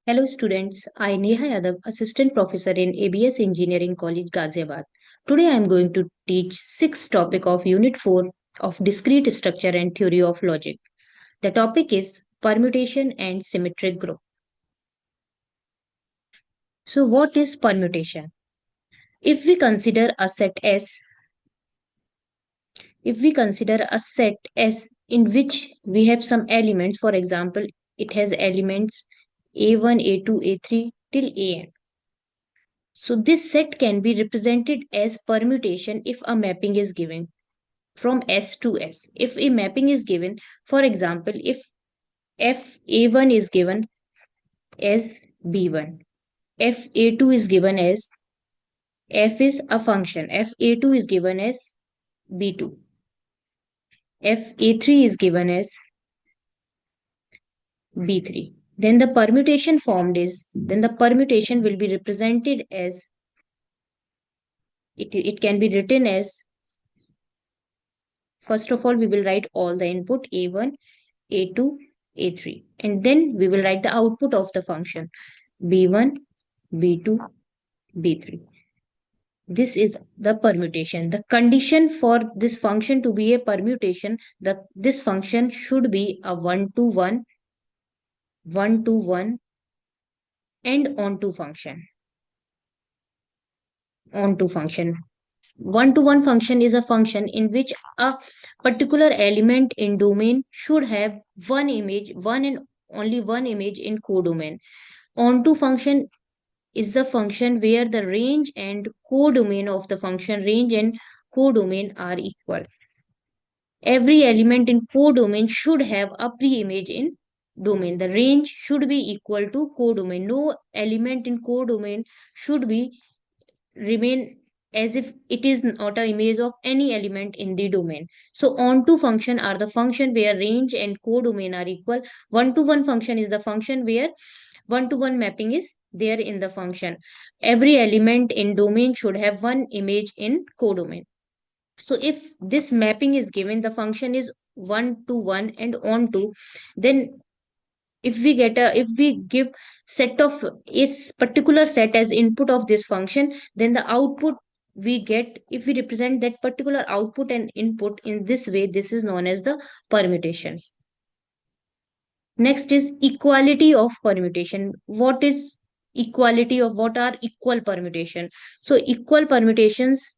Hello students, I Neha Yadav, Assistant Professor in ABES Engineering College, Ghaziabad. Today I am going to teach 6th topic of Unit 4 of Discrete Structure and Theory of Logic. The topic is Permutation and Symmetric Group. So what is permutation? If we consider a set S, if we consider a set S in which we have some elements, for example, it has elements A1, A2, A3 till AN. So this set can be represented as permutation if a mapping is given from S to S. If a mapping is given, for example, if FA1 is given as B1, FA2 is given as F is a function, FA2 is given as B2, FA3 is given as B3. Then the permutation will be represented as it can be written as, first of all, we will write all the input A1, A2, A3. And then we will write the output of the function B1, B2, B3. This is the permutation. The condition for this function to be a permutation, this function should be a 1-to-1, 1-to-1 and onto function. Onto function. 1-to-1 function is a function in which a particular element in domain should have one image, one and only one image in codomain. Onto function is the function where the range and codomain of the function range and codomain are equal. Every element in codomain should have a pre-image in domain. The range should be equal to codomain. No element in codomain should be remain as if it is not an image of any element in the domain. So onto function are the function where range and codomain are equal. 1-to-1 function is the function where 1-to-1 mapping is there in the function. Every element in domain should have one image in codomain. So if this mapping is given, the function is 1-to-1 and onto, then if we give set of is particular set as input of this function, then the output we get, if we represent that particular output and input in this way, this is known as the permutation. Next is equality of permutation. What are equal permutation? So equal permutations,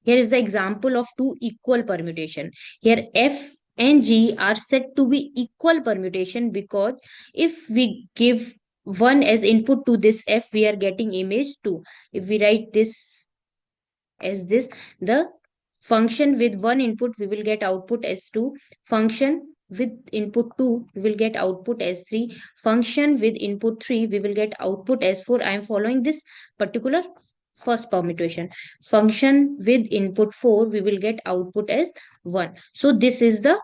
here is the example of two equal permutation. Here F and G are said to be equal permutation because if we give 1 as input to this F, we are getting image 2. If we write this as this, the function with one input, we will get output as 2. Function with input 2, we will get output as 3. Function with input 3, we will get output as 4. I am following this particular first permutation. Function with input 4, we will get output as 1. So this is the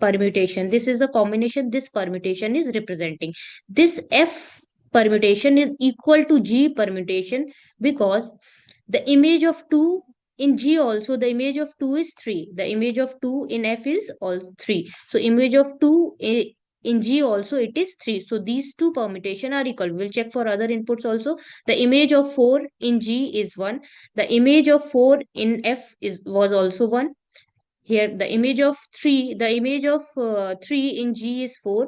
permutation. This is the combination this permutation is representing. This F permutation is equal to G permutation because the image of 2 in G also, the image of 2 is 3. The image of 2 in F is all 3. So image of 2 in G also it is 3. So these two permutation are equal. We'll check for other inputs also. The image of 4 in G is 1. The image of 4 in F was also 1. Here the image of 3, the image of 3 in G is 4.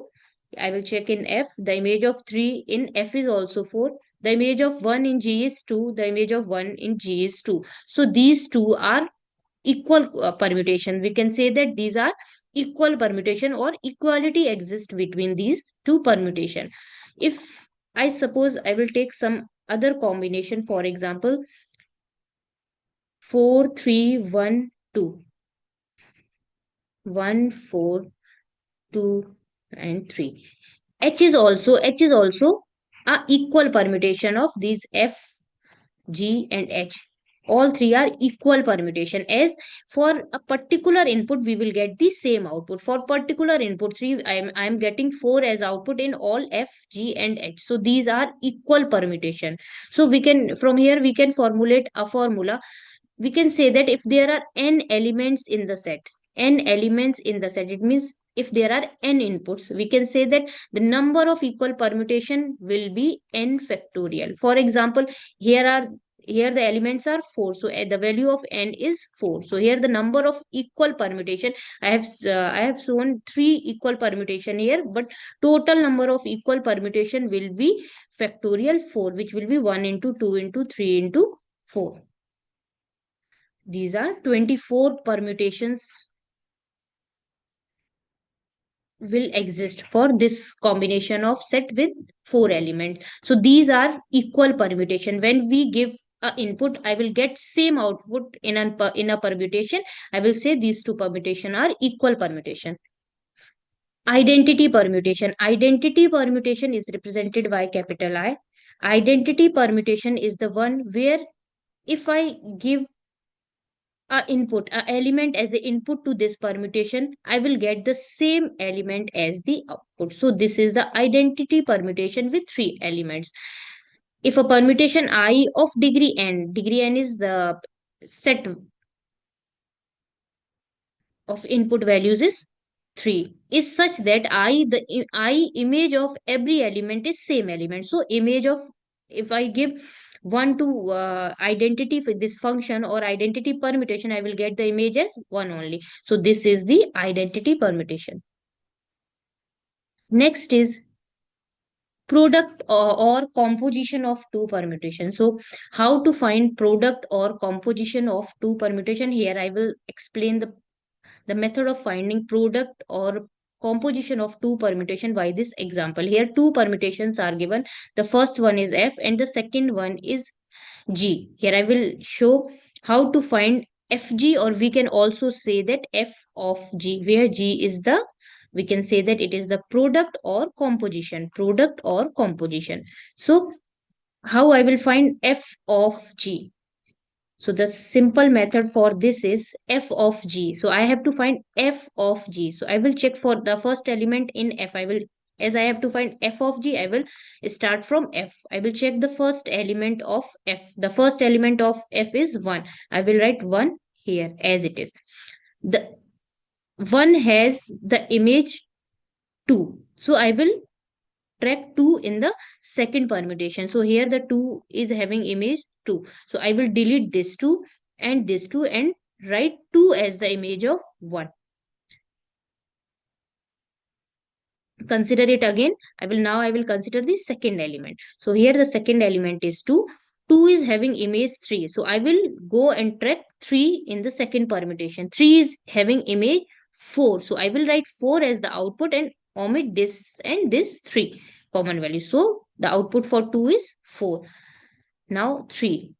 I will check in F. The image of 3 in F is also 4. The image of 1 in G is 2. The image of 1 in G is 2. So these two are equal permutation. We can say that these are equal permutation or equality exists between these two permutation. If I suppose I will take some other combination, for example, 4, 3, 1, 2. 1, 4, 2, and 3. H is also a equal permutation of these F, G, and H. All three are equal permutation. As for a particular input, we will get the same output. For particular input 3, I am getting 4 as output in all F, G, and H. So these are equal permutation. So we can, from here, we can formulate a formula. We can say that if there are n elements in the set, it means if there are n inputs, we can say that the number of equal permutation will be n factorial. For example, here are here the elements are 4, so the value of n is 4. So here the number of equal permutation, I have shown 3 equal permutation here, but total number of equal permutation will be factorial 4, which will be 1 into 2 into 3 into 4. These are 24 permutations will exist for this combination of set with 4 elements. So these are equal permutation. When we give a input, I will get same output in a permutation. I will say these two permutation are equal permutation. Identity permutation. Identity permutation is represented by capital I. Identity permutation is the one where if I give a element as a input to this permutation, I will get the same element as the output. So this is the identity permutation with 3 elements. If a permutation I of degree n is the set of input values is 3, is such that I image of every element is same element. So image of, if I give 1 to identity for this function or identity permutation, I will get the image as 1 only. So this is the identity permutation. Next is product or composition of two permutations. So how to find product or composition of two permutation? Here I will explain the method of finding product or composition of two permutation by this example. Here two permutations are given. The first one is f and the second one is g. Here I will show how to find fg, or we can also say that f of g, where g is the, we can say that it is the product or composition, So how I will find f of g? So the simple method for this is f of g. So I have to find f of g. So I will check for the first element in f. As I have to find f of g, I will start from f. I will check the first element of f. The first element of f is 1. I will write 1 here as it is. The 1 has the image 2. So I will track 2 in the second permutation. So here the 2 is having image 2. So I will delete this 2 and this 2 and write 2 as the image of 1. Consider it again. I will consider the second element. So here the second element is 2. 2 is having image 3. So I will go and track 3 in the second permutation. 3 is having image 4. So I will write 4 as the output and omit this and this 3 common value. So the output for 2 is 4. Now 3.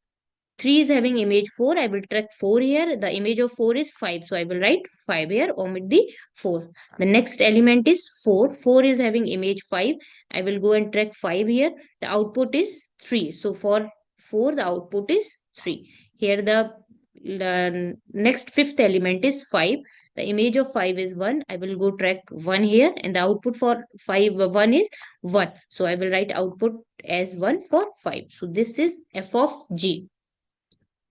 3 is having image 4. I will track 4 here. The image of 4 is 5. So I will write 5 here, omit the 4. The next element is 4. 4 is having image 5. I will go and track 5 here. The output is 3. So for 4, the output is 3. Here the next fifth element is 5. The image of 5 is 1. I will go track 1 here and the output for 1 is 1. So I will write output as 1 for 5. So this is f of g.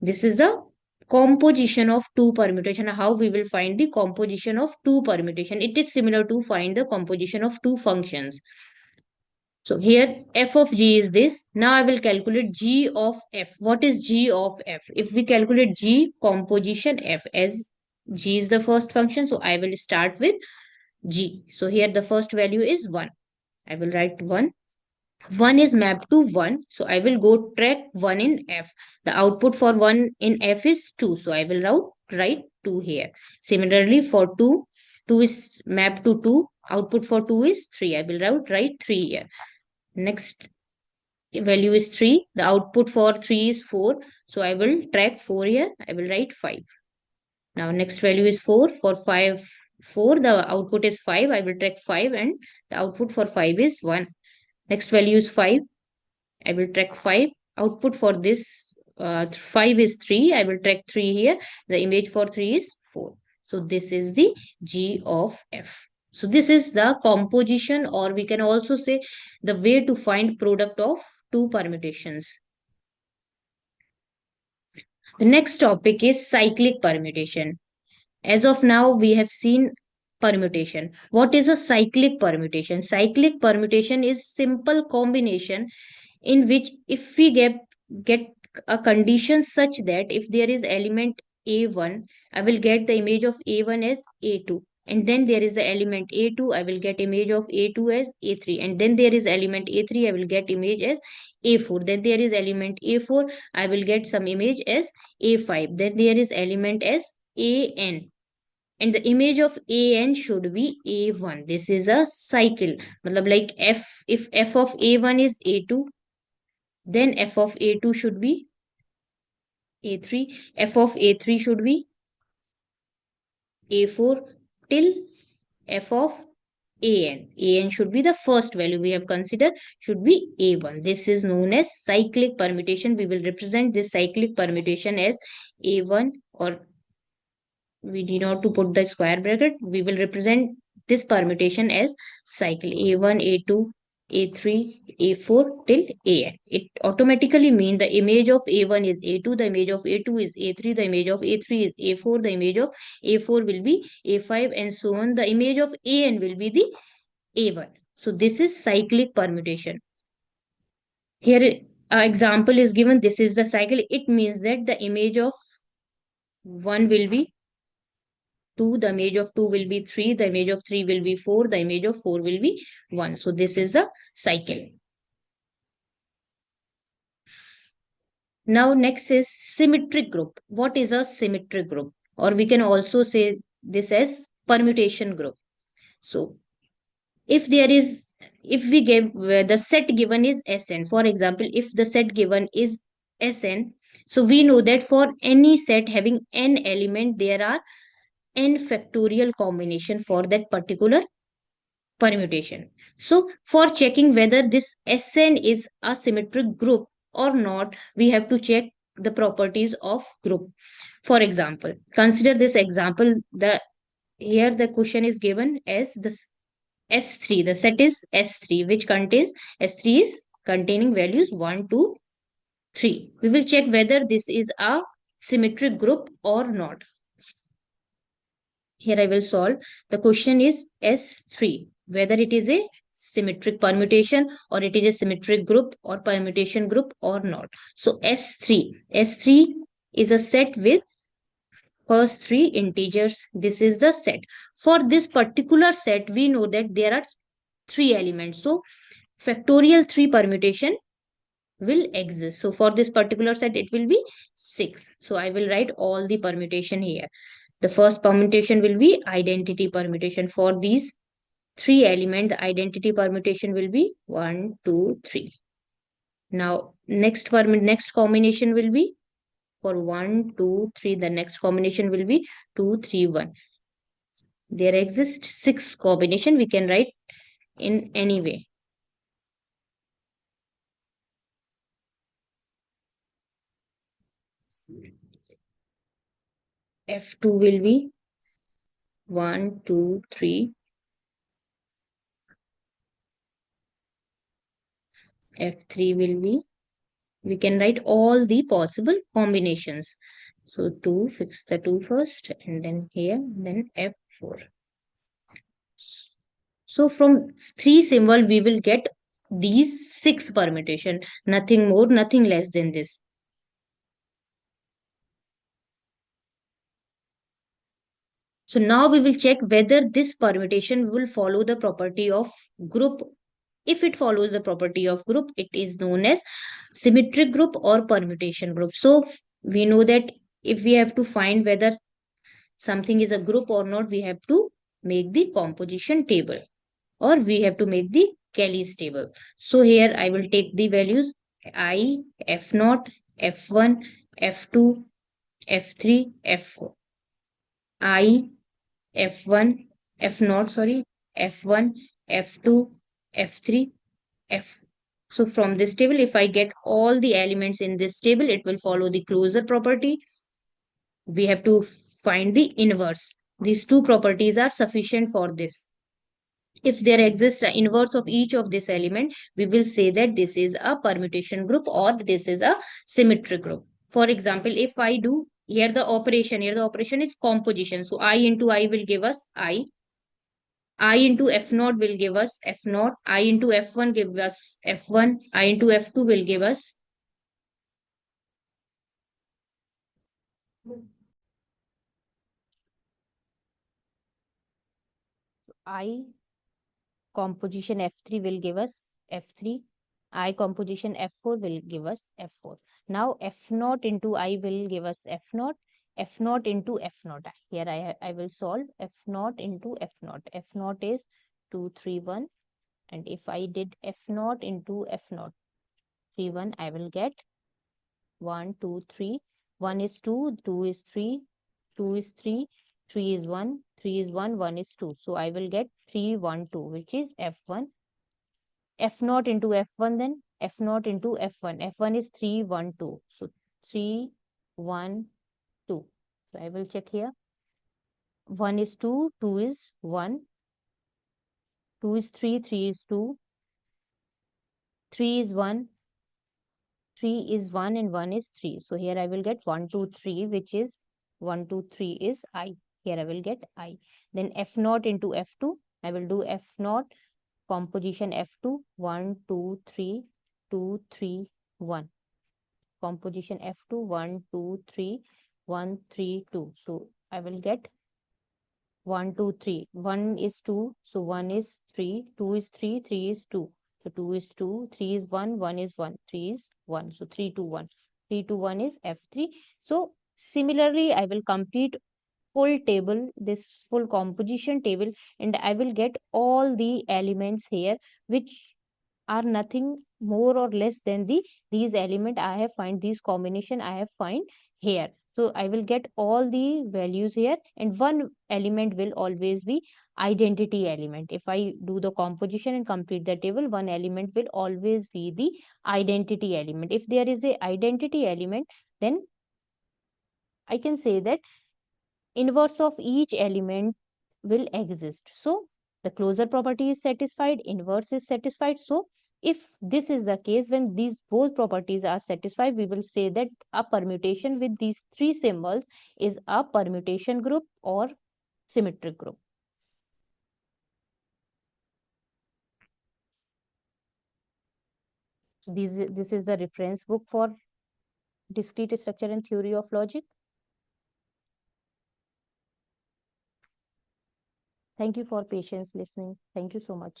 This is the composition of two permutation. How we will find the composition of two permutation? It is similar to find the composition of two functions. So here f of g is this. Now I will calculate g of f. What is g of f? If we calculate g composition f, as g is the first function, so I will start with g. So here the first value is 1. I will write 1. 1 is mapped to 1. So I will go track 1 in f. The output for 1 in f is 2. So I will write 2 here. Similarly for 2, 2 is mapped to 2. Output for 2 is 3. I will write 3 here. Next value is 3. The output for 3 is 4. So I will track 4 here. I will write 5. Now next value is 4. For 5, 4. The output is 5. I will track 5 and the output for 5 is 1. Next value is 5. I will track 5. Output for this 5 is 3. I will track 3 here. The image for 3 is 4. So this is the G of F. So this is the composition, or we can also say the way to find product of two permutations. The next topic is cyclic permutation. As of now, we have seen permutation. What is a cyclic permutation? Cyclic permutation is simple combination in which if we get a condition such that if there is element a1, I will get the image of a1 as a2, and then there is the element a2, I will get image of a2 as a3, and then there is element a3, I will get image as a4, then there is element a4, I will get some image as a5, then there is element as an, and the image of an should be a1. This is a cycle. Matlab like if f of a1 is a2, then f of a2 should be a3, f of a3 should be a4 till f of an should be the first value we have considered, should be a1. This is known as cyclic permutation. We will represent this cyclic permutation as a1, or we need not to put the square bracket. We will represent this permutation as cycle a1, a2, a3, a4 till an. It automatically means the image of a1 is a2, the image of a2 is a3, the image of a3 is a4, the image of a4 will be a5, and so on. The image of an will be the a1. So this is cyclic permutation. Here an example is given. This is the cycle. It means that the image of 1 will be 2, the image of 2 will be 3, the image of 3 will be 4, the image of 4 will be 1. So this is the cycle. Now next is symmetric group. What is a symmetric group? Or we can also say this as permutation group. So if there is, if we give the set given is Sn, for example, if the set given is Sn, so we know that for any set having n element, there are n factorial combination for that particular permutation. So for checking whether this Sn is a symmetric group or not, we have to check the properties of group. For example, consider this example. The here the question is given as the S3. The set is S3, which contains S3 is containing values 1, 2, 3. We will check whether this is a symmetric group or not. Here I will solve. The question is S3, whether it is a symmetric permutation or it is a symmetric group or permutation group or not. So S3 is a set with first three integers. This is the set. For this particular set, we know that there are three elements. So factorial 3 permutation will exist. So for this particular set, it will be 6. So I will write all the permutation here. The first permutation will be identity permutation. For these three elements, the identity permutation will be 1, 2, 3. Now, next combination will be for 1, 2, 3. The next combination will be 2, 3, 1. There exist 6 combination. We can write in any way. F2 will be 1, 2, 3. F3 will be, we can write all the possible combinations. So 2, fix the 2 first, and then here, then F4. So from 3 symbol, we will get these 6 permutation, nothing more, nothing less than this. So now we will check whether this permutation will follow the property of group. If it follows the property of group, it is known as symmetric group or permutation group. So we know that if we have to find whether something is a group or not, we have to make the composition table, or we have to make the Kelly's table. So here I will take the values I, F0, F1, F2, F3, F4. I, F1, F0, sorry, F1, F2, F3, F. So from this table, if I get all the elements in this table, it will follow the closure property. We have to find the inverse. These two properties are sufficient for this. If there exists an inverse of each of this element, we will say that this is a permutation group or this is a symmetric group. For example, if I do here the operation is composition. So I into I will give us I. I into F naught will give us F naught. I into F1 give us F1. I into F2 will give us I composition F3 will give us F3. I composition F4 will give us F4. Now F naught into I will give us F naught. F naught into F naught. Here I will solve F naught into F naught. F naught is 2, 3, 1. And if I did F naught into F naught, 3, 1, I will get 1, 2, 3. 1 is 2, 2 is 3, 2 is 3, 3 is 1, 3 is 1, 1 is 2. So I will get 3, 1, 2, which is F1. F naught into F1, then F naught into F1. F1 is 3, 1, 2. So 3, 1, 2. So I will check here. 1 is 2, 2 is 1, 2 is 3, 3 is 2, 3 is 1, 3 is 1, and 1 is 3. So here I will get 1, 2, 3, which is 1, 2, 3 is I. Here I will get I. Then F naught into F2. I will do F naught composition F2. 1, 2, 3, 2, 3, 1. Composition F2. 1, 2, 3, 1, 3, 2. So I will get 1, 2, 3. 1 is 2. So 1 is 3. 2 is 3. 3 is 2. So 2 is 2. 3 is 1. 1 is 1. 3 is 1. So 3, 2, 1. 3, 2, 1 is F3. So similarly, I will complete full table, this full composition table, and I will get all the elements here, which are nothing more or less than these element I have find, these combination I have find here. So I will get all the values here, and one element will always be identity element. If I do the composition and complete the table, one element will always be the identity element. If there is a identity element, then I can say that inverse of each element will exist. So the closure property is satisfied, inverse is satisfied. So if this is the case, when these both properties are satisfied, we will say that a permutation with these three symbols is a permutation group or symmetric group. This is the reference book for discrete structure and theory of logic. Thank you for patience listening. Thank you so much.